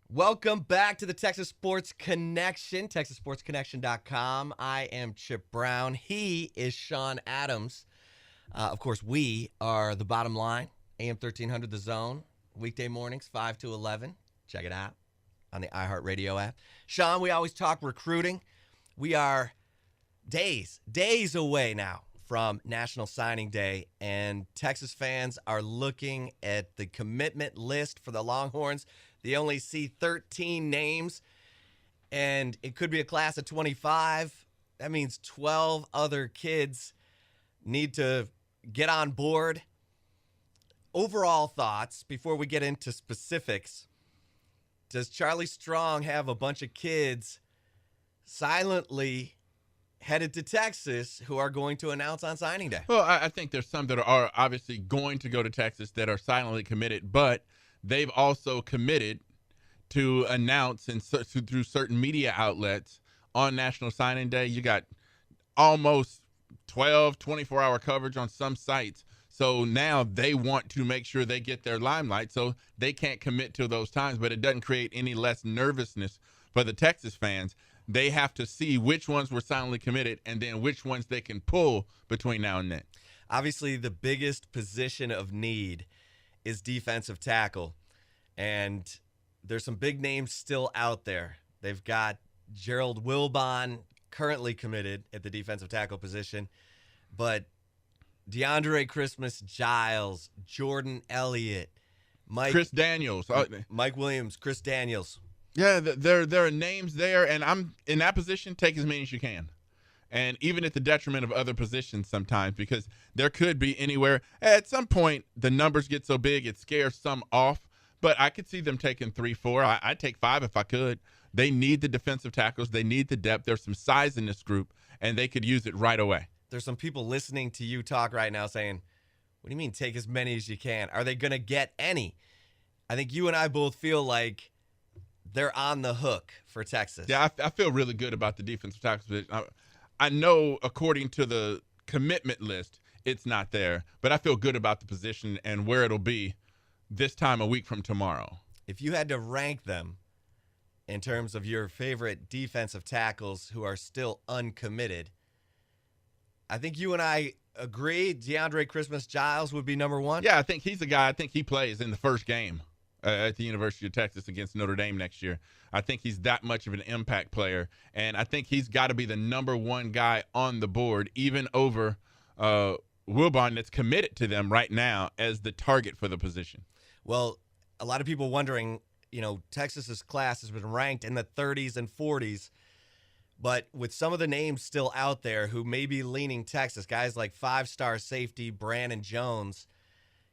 Welcome back to the Texas Sports Connection, TexasSportsConnection.com. I am Chip Brown. He is Sean Adams. Of course, we are the bottom line, AM 1300 The Zone, weekday mornings, 5 to 11. Check it out on the iHeartRadio app. Sean, we always talk recruiting. We are days away now from National Signing Day, and Texas fans are looking at the commitment list for the Longhorns. They only see 13 names, and it could be a class of 25. That means 12 other kids need to get on board. Overall thoughts before we get into specifics. Does Charlie Strong have a bunch of kids silently headed to Texas who are going to announce on signing day? Well, I think there's some that are obviously going to go to Texas that are silently committed, but they've also committed to announce through certain media outlets on National Signing Day. You got almost 12, 24-hour coverage on some sites. So now they want to make sure they get their limelight, so they can't commit to those times, but it doesn't create any less nervousness for the Texas fans. They have to see which ones were silently committed and then which ones they can pull between now and then. Obviously, the biggest position of need is defensive tackle, and there's some big names still out there. They've got Gerald Wilbon currently committed at the defensive tackle position, but DeAndre Christmas-Giles, Jordan Elliott, Chris Daniels, Mike Williams, Chris Daniels. Yeah, there are names there, and I'm in that position. Take as many as you can, and even at the detriment of other positions sometimes, because there could be anywhere. At some point, the numbers get so big it scares some off. But I could see them taking 3, 4. I'd take 5 if I could. They need the defensive tackles. They need the depth. There's some size in this group, and they could use it right away. There's some people listening to you talk right now saying, what do you mean take as many as you can? Are they going to get any? I think you and I both feel like they're on the hook for Texas. Yeah, I feel really good about the defensive tackles. I know according to the commitment list, it's not there, but I feel good about the position and where it'll be this time a week from tomorrow. If you had to rank them in terms of your favorite defensive tackles who are still uncommitted, I think you and I agree DeAndre Christmas-Giles would be number one. Yeah, I think he's the guy. I think he plays in the first game at the University of Texas against Notre Dame next year. I think he's that much of an impact player, and I think he's got to be the number one guy on the board, even over Wilbon, that's committed to them right now as the target for the position. Well, a lot of people wondering, Texas's class has been ranked in the 30s and 40s, but with some of the names still out there who may be leaning Texas, guys like 5-star safety Brandon Jones,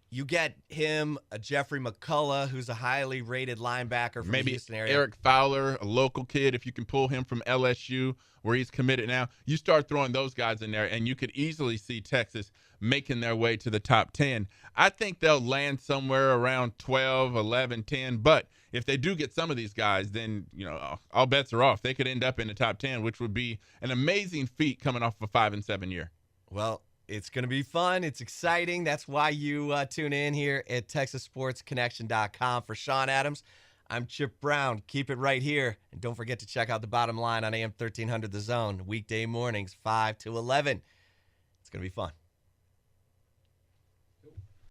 you get him, a Jeffrey McCullough, who's a highly rated linebacker from the Houston area. Eric Fowler, a local kid, if you can pull him from LSU, where he's committed now. You start throwing those guys in there, and you could easily see Texas making their way to the top 10. I think they'll land somewhere around 12, 11, 10. But if they do get some of these guys, then, all bets are off. They could end up in the top 10, which would be an amazing feat coming off a 5-7 year. Well, it's going to be fun. It's exciting. That's why you tune in here at TexasSportsConnection.com. For Sean Adams, I'm Chip Brown. Keep it right here. And don't forget to check out the bottom line on AM 1300 The Zone, weekday mornings, 5 to 11. It's going to be fun.